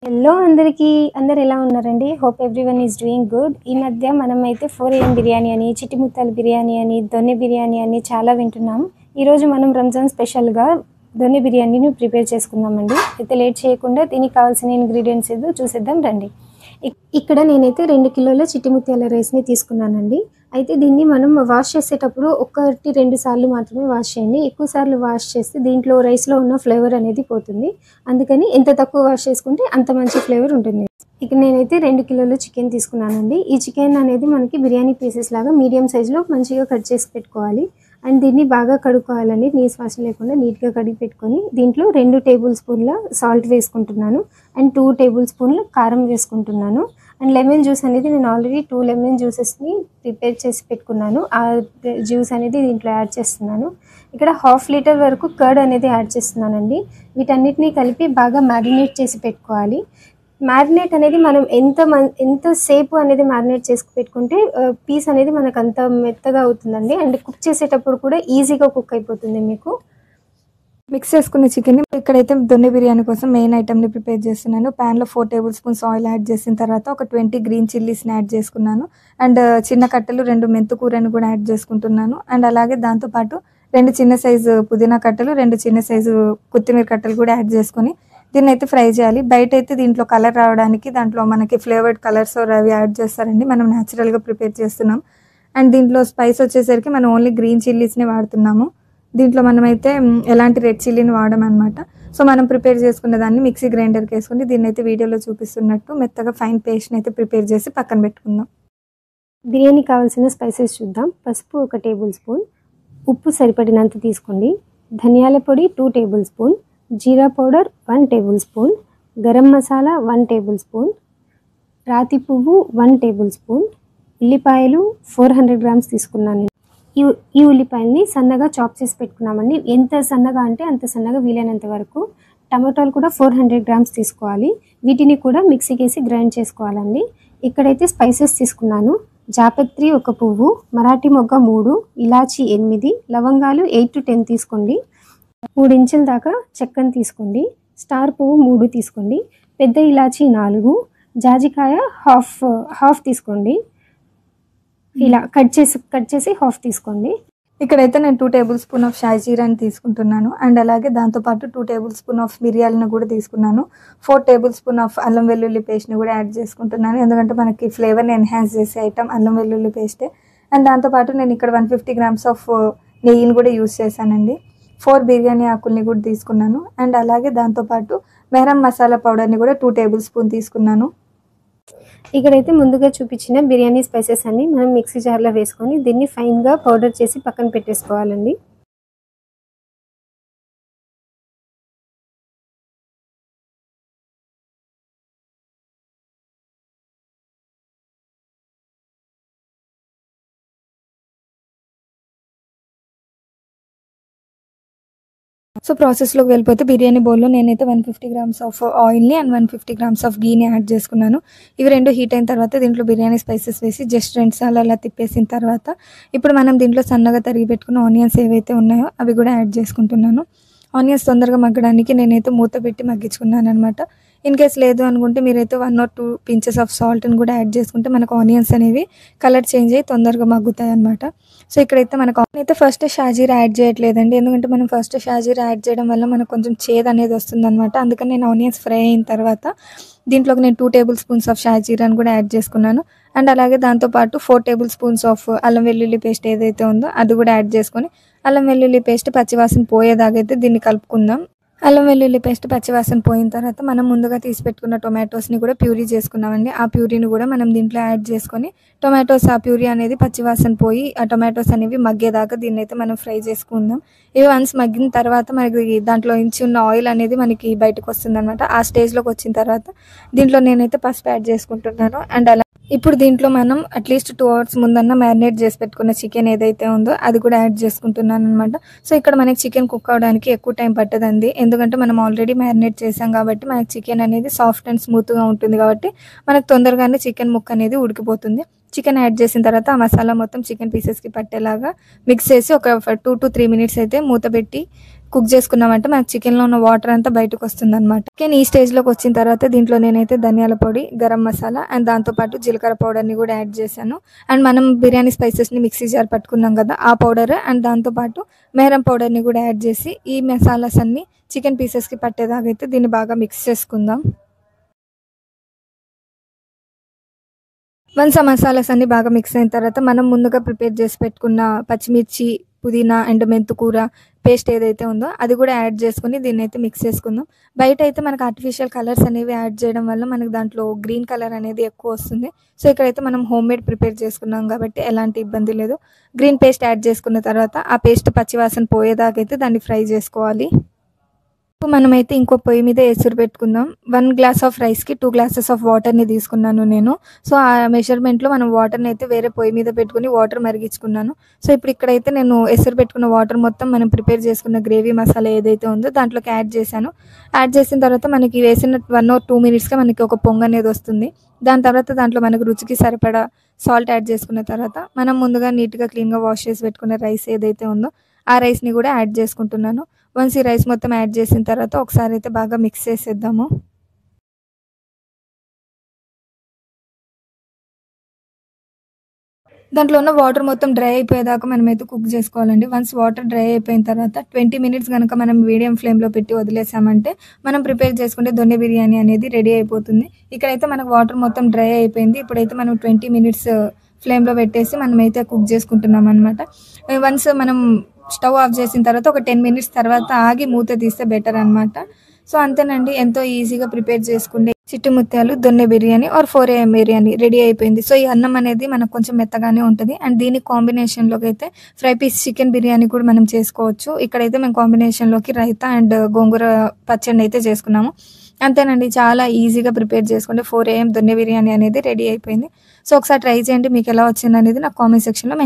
Hello అందరికీ అందరు ఎలా ఉన్నారండి? Hope everyone is doing good. ఈ మధ్య మనమైతే 4 AM బిర్యానీ అని, చిట్టి ముత్యాల బిర్యానీ అని, దొన్నె బిర్యానీ అని చాలా వింటున్నాం. ఈరోజు మనం రంజాన్ స్పెషల్గా దొన్నె బిర్యానీని ప్రిపేర్ చేసుకుందామండి. అయితే లేట్ చేయకుండా దీనికి కావాల్సిన ఇంగ్రీడియంట్స్ ఏదో చూసేద్దాం రండి. ఇక్కడ నేనైతే 2 కిలోల చిట్టి ముత్యాల రైస్ని తీసుకున్నానండి. అయితే దీన్ని మనం వాష్ చేసేటప్పుడు 1-2 సార్లు మాత్రమే వాష్ చేయండి. ఎక్కువ సార్లు వాష్ చేస్తే దీంట్లో రైస్లో ఉన్న ఫ్లేవర్ అనేది పోతుంది. అందుకని ఎంత తక్కువ వాష్ చేసుకుంటే అంత మంచి ఫ్లేవర్ ఉంటుంది. ఇక్కడ నేనైతే 2 కిలోల చికెన్ తీసుకున్నానండి. ఈ చికెన్ అనేది మనకి బిర్యానీ పీసెస్ లాగా మీడియం సైజులో మంచిగా కట్ చేసి పెట్టుకోవాలి. అండ్ దీన్ని బాగా కడుక్కోవాలండి. నీసు వాసన లేకుండా నీట్గా కడిగి పెట్టుకొని దీంట్లో 2 టేబుల్ స్పూన్ల సాల్ట్ వేసుకుంటున్నాను. అండ్ 2 టేబుల్ స్పూన్ల కారం వేసుకుంటున్నాను. అండ్ లెమన్ జ్యూస్ అనేది నేను ఆల్రెడీ 2 లెమన్ జ్యూసెస్ని ప్రిపేర్ చేసి పెట్టుకున్నాను. ఆ జ్యూస్ అనేది దీంట్లో యాడ్ చేస్తున్నాను. ఇక్కడ 1/2 లీటర్ వరకు కర్డ్ అనేది యాడ్ చేస్తున్నానండి. వీటన్నిటిని కలిపి బాగా మ్యారినేట్ చేసి పెట్టుకోవాలి. మ్యారినేట్ అనేది మనం ఎంతసేపు అనేది మ్యారినేట్ చేసి పెట్టుకుంటే పీస్ అనేది మనకు అంత మెత్తగా అవుతుందండి. అండ్ కుక్ చేసేటప్పుడు కూడా ఈజీగా కుక్ అయిపోతుంది మీకు. మిక్స్ చేసుకున్న చికెన్ని ఇక్కడైతే దొన్నె బిర్యానీ కోసం మెయిన్ ఐటమ్ని ప్రిపేర్ చేస్తున్నాను. ప్యాన్లో 4 టేబుల్ స్పూన్స్ ఆయిల్ యాడ్ చేసిన తర్వాత ఒక 20 గ్రీన్ చిల్లీస్ని యాడ్ చేసుకున్నాను. అండ్ చిన్న కట్టలు 2 మెంతు కూరని కూడా యాడ్ చేసుకుంటున్నాను. అండ్ అలాగే దాంతోపాటు 2 చిన్న సైజు పుదీనా కట్టలు, 2 చిన్న సైజు కొత్తిమీర కట్టలు కూడా యాడ్ చేసుకొని దీన్ని అయితే ఫ్రై చేయాలి. బయట అయితే దీంట్లో కలర్ రావడానికి దాంట్లో మనకి ఫ్లేవర్డ్ కలర్స్ అవి యాడ్ చేస్తారండి. మనం న్యాచురల్గా ప్రిపేర్ చేస్తున్నాం. అండ్ దీంట్లో స్పైస్ వచ్చేసరికి మనం ఓన్లీ గ్రీన్ చిల్లీస్ని వాడుతున్నాము. దీంట్లో మనమైతే ఎలాంటి రెడ్ చిల్లీని వాడమన్నమాట. సో మనం ప్రిపేర్ చేసుకున్న దాన్ని మిక్సీ గ్రైండర్కి వేసుకుని దీన్ని అయితే వీడియోలో చూపిస్తున్నట్టు మెత్తగా ఫైన్ పేస్ట్ని అయితే ప్రిపేర్ చేసి పక్కన పెట్టుకుందాం. బిర్యానీ కావాల్సిన స్పైసెస్ చూద్దాం. పసుపు 1 టేబుల్ స్పూన్, ఉప్పు సరిపడినంత తీసుకోండి. ధనియాల పొడి 2 టేబుల్ స్పూన్, జీరా powder 1 tablespoon, garam masala 1 tablespoon, రాతి పువ్వు 1 టేబుల్ స్పూన్, ఉల్లిపాయలు 400 గ్రామ్స్ తీసుకున్నాను. ఈ ఉల్లిపాయల్ని సన్నగా చాప్ చేసి పెట్టుకున్నామండి. ఎంత సన్నగా అంటే అంత సన్నగా వీలైనంత వరకు. టమాటాలు కూడా 400 గ్రామ్స్ తీసుకోవాలి. వీటిని కూడా మిక్సీకి వేసి గ్రైండ్ చేసుకోవాలండి. ఇక్కడైతే స్పైసెస్ తీసుకున్నాను. జాపత్రి 1 పువ్వు, మరాఠీ మొగ్గ 3, ఇలాచి 8, లవంగాలు 8 to 10 తీసుకోండి. 3 ఇంచుల దాకా చెక్కను తీసుకోండి. స్టార్ పువ్వు 3 తీసుకోండి. పెద్ద ఇలాచి 4, జాజికాయ హాఫ్ తీసుకోండి. ఇలా కట్ చేసి హాఫ్ తీసుకోండి. ఇక్కడైతే నేను 2 టేబుల్ స్పూన్ ఆఫ్ షాజీరాని తీసుకుంటున్నాను. అండ్ అలాగే దాంతోపాటు 2 టేబుల్ స్పూన్ ఆఫ్ మిరియాలను కూడా తీసుకున్నాను. 4 టేబుల్ స్పూన్ ఆఫ్ అల్లం వెల్లుల్లి పేస్ట్ని కూడా యాడ్ చేసుకుంటున్నాను. ఎందుకంటే మనకి ఫ్లేవర్ని ఎన్హాన్స్ చేసే ఐటమ్ అల్లం వెల్లుల్లి పేస్టే. అండ్ దాంతోపాటు నేను ఇక్కడ 150 గ్రామ్స్ ఆఫ్ నెయ్యిని కూడా యూస్ చేశానండి. 4 బిర్యానీ ఆకుల్ని కూడా తీసుకున్నాను. అండ్ అలాగే దాంతోపాటు మెహరం మసాలా పౌడర్ని కూడా 2 టేబుల్ స్పూన్ తీసుకున్నాను. ఇక్కడైతే ముందుగా చూపించిన బిర్యానీ స్పైసెస్ అన్ని మనం మిక్సీ జార్లో వేసుకొని దీన్ని ఫైన్గా పౌడర్ చేసి పక్కన పెట్టేసుకోవాలండి. సో ప్రాసెస్లోకి వెళ్ళిపోతే బిర్యానీ బౌల్లో నేనైతే 150 గ్రామ్స్ ఆఫ్ ఆయిల్ని అండ్ 150 గ్రామ్స్ ఆఫ్ గీని యాడ్ చేసుకున్నాను. ఇవి 2 హీట్ అయిన తర్వాత దీంట్లో బిర్యానీ స్పైసెస్ వేసి జస్ట్ 2 సార్లు అలా తిప్పేసిన తర్వాత ఇప్పుడు మనం దీంట్లో సన్నగా తరిగి పెట్టుకున్న ఆనియన్స్ ఏవైతే ఉన్నాయో అవి కూడా యాడ్ చేసుకుంటున్నాను. ఆనియన్స్ తొందరగా మగ్గడానికి నేనైతే మూత పెట్టి మగ్గించుకున్నాను అనమాట. ఇన్ కేస్ లేదు అనుకుంటే మీరైతే 1 or 2 pinches ఆఫ్ సాల్ట్ని కూడా యాడ్ చేసుకుంటే మనకు ఆనియన్స్ అనేవి కలర్ చేంజ్ అయ్యి తొందరగా మగ్గుతాయి అనమాట. సో ఇక్కడైతే మనకు అయితే ఫస్ట్ షాజీరా యాడ్ చేయట్లేదండి. ఎందుకంటే మనం ఫస్ట్ షాజీరా యాడ్ చేయడం వల్ల మనకు కొంచెం చేదు అనేది వస్తుంది అనమాట. అందుకని నేను ఆనియన్స్ ఫ్రై అయిన తర్వాత దీంట్లోకి నేను 2 టేబుల్ స్పూన్స్ ఆఫ్ షాజీరాని కూడా యాడ్ చేసుకున్నాను. అండ్ అలాగే దాంతోపాటు 4 టేబుల్ స్పూన్స్ ఆఫ్ అల్లం వెల్లుల్లి పేస్ట్ ఏదైతే ఉందో అది కూడా యాడ్ చేసుకొని అల్లం వెల్లుల్లి పేస్ట్ పచ్చివాసన పోయేదాకైతే దీన్ని కలుపుకుందాం. అల్లం వెల్లుల్లి పేస్ట్ పచ్చివాసన పోయిన తర్వాత మనం ముందుగా తీసి పెట్టుకున్న టొమాటోస్ని కూడా ప్యూరీ చేసుకున్నామండి. ఆ ప్యూరీని కూడా మనం దీంట్లో యాడ్ చేసుకొని టొమాటోస్ ఆ ప్యూరీ అనేది పచ్చివాసన పోయి ఆ టొమాటోస్ అనేవి మగ్గేదాకా దీన్ని అయితే మనం ఫ్రై చేసుకుందాం. ఇవి వన్స్ మగ్గిన తర్వాత మనకి దాంట్లో ఇంచి ఉన్న ఆయిల్ అనేది మనకి బయటకు వస్తుంది అనమాట. ఆ స్టేజ్లోకి వచ్చిన తర్వాత దీంట్లో నేనైతే పసుపు యాడ్ చేసుకుంటున్నాను. అండ్ అలా ఇప్పుడు దీంట్లో మనం అట్లీస్ట్ 2 hours ముందన్నా మ్యారినేట్ చేసి పెట్టుకున్న చికెన్ ఏదైతే ఉందో అది కూడా యాడ్ చేసుకుంటున్నాను అనమాట. సో ఇక్కడ మనకి చికెన్ కుక్ అవడానికి ఎక్కువ టైం పట్టదండి. ఎందుకంటే మనం ఆల్రెడీ మ్యారినేట్ చేసాం కాబట్టి మనకి చికెన్ అనేది సాఫ్ట్ అండ్ స్మూత్గా ఉంటుంది కాబట్టి మనకు తొందరగానే చికెన్ ముక్క అనేది ఉడికిపోతుంది. చికెన్ యాడ్ చేసిన తర్వాత ఆ మసాలా మొత్తం చికెన్ పీసెస్కి పట్టేలాగా మిక్స్ చేసి ఒక 2 to 3 minutes అయితే మూత పెట్టి కుక్ చేసుకున్నామంటే మనకు చికెన్లో ఉన్న వాటర్ అంతా బయటకు వస్తుంది అనమాట. చికెన్ ఈ స్టేజ్లోకి వచ్చిన తర్వాత దీంట్లో నేనైతే ధనియాల పొడి, గరం మసాలా అండ్ దాంతోపాటు జీలకర్ర పౌడర్ని కూడా యాడ్ చేశాను. అండ్ మనం బిర్యానీ స్పైసెస్ని మిక్సీ జార్ పట్టుకున్నాం కదా, ఆ పౌడర్ అండ్ దాంతోపాటు మెహరం పౌడర్ని కూడా యాడ్ చేసి ఈ మసాలాస్ అన్ని చికెన్ పీసెస్కి పట్టేదాకా అయితే దీన్ని బాగా మిక్స్ చేసుకుందాం. వన్స్ ఆ మసాలాస్ అన్ని బాగా మిక్స్ అయిన తర్వాత మనం ముందుగా ప్రిపేర్ చేసి పెట్టుకున్న పచ్చిమిర్చి, పుదీనా అండ్ మెంతుకూర పేస్ట్ ఏదైతే ఉందో అది కూడా యాడ్ చేసుకుని దీన్ని అయితే మిక్స్ చేసుకుందాం. బయట అయితే మనకు ఆర్టిఫిషియల్ కలర్స్ అనేవి యాడ్ చేయడం వల్ల మనకు దాంట్లో గ్రీన్ కలర్ అనేది ఎక్కువ వస్తుంది. సో ఇక్కడైతే మనం హోమ్ మేడ్ ప్రిపేర్ చేసుకున్నాం కాబట్టి ఎలాంటి ఇబ్బంది లేదు. గ్రీన్ పేస్ట్ యాడ్ చేసుకున్న తర్వాత ఆ పేస్ట్ పచ్చివాసన పోయేదాకైతే దాన్ని ఫ్రై చేసుకోవాలి. మనమైతే ఇంకో పొయ్యి మీద ఎసురు పెట్టుకుందాం. 1 glass ఆఫ్ రైస్కి 2 glasses ఆఫ్ వాటర్ని తీసుకున్నాను నేను. సో ఆ మెజర్మెంట్లో మనం వాటర్ని అయితే వేరే పొయ్యి మీద పెట్టుకుని వాటర్ మరిగించుకున్నాను. సో ఇప్పుడు ఇక్కడైతే నేను ఎసురు పెట్టుకున్న వాటర్ మొత్తం మనం ప్రిపేర్ చేసుకున్న గ్రేవీ మసాలా ఏదైతే ఉందో దాంట్లోకి యాడ్ చేశాను. యాడ్ చేసిన తర్వాత మనకి వేసిన 1 or 2 minutesగా మనకి ఒక పొంగు అనేది వస్తుంది. దాని తర్వాత దాంట్లో మనకు రుచికి సరిపడా సాల్ట్ యాడ్ చేసుకున్న తర్వాత మనం ముందుగా నీట్గా క్లీన్గా వాష్ చేసి పెట్టుకున్న రైస్ ఏదైతే ఉందో ఆ రైస్ని కూడా యాడ్ చేసుకుంటున్నాను. వన్స్ ఈ రైస్ మొత్తం యాడ్ చేసిన తర్వాత ఒకసారి అయితే బాగా మిక్స్ చేసేద్దాము. దాంట్లో ఉన్న వాటర్ మొత్తం డ్రై అయిపోయేదాకా మనమైతే కుక్ చేసుకోవాలండి. వన్స్ వాటర్ డ్రై అయిపోయిన తర్వాత 20 minutes కనుక మనం మీడియం ఫ్లేమ్లో పెట్టి వదిలేసామంటే మనం ప్రిపేర్ చేసుకుంటే దొన్నె బిర్యానీ అనేది రెడీ అయిపోతుంది. ఇక్కడైతే మనకు వాటర్ మొత్తం డ్రై అయిపోయింది. ఇప్పుడైతే మనం 20 minutes ఫ్లేమ్లో పెట్టేసి మనమైతే కుక్ చేసుకుంటున్నాం అనమాట. వన్స్ మనం స్టవ్ ఆఫ్ చేసిన తర్వాత ఒక 10 minutes తర్వాత ఆగి మూత తీస్తే బెటర్ అనమాట. సో అంతేనండి, ఎంతో ఈజీగా ప్రిపేర్ చేసుకుంటే చిట్టి ముత్యాలు దొన్నె biryani or 4 AM biryani ready అయిపోయింది. సో ఈ అన్నం అనేది మనకు కొంచెం మెత్తగానే ఉంటుంది. అండ్ దీని కాంబినేషన్లోకి అయితే ఫ్రై పీస్ చికెన్ బిర్యానీ కూడా మనం చేసుకోవచ్చు. ఇక్కడైతే మేము కాంబినేషన్లోకి రైతా అండ్ గోంగూర పచ్చడి అయితే చేసుకున్నాము. అంతేనండి, చాలా ఈజీగా ప్రిపేర్ చేసుకుంటే 4 AM దొన్నె బిర్యానీ అనేది రెడీ అయిపోయింది. సో ఒకసారి ట్రై చేయండి, మీకు ఎలా వచ్చింది అనేది నాకు కామెంట్ సెక్షన్లో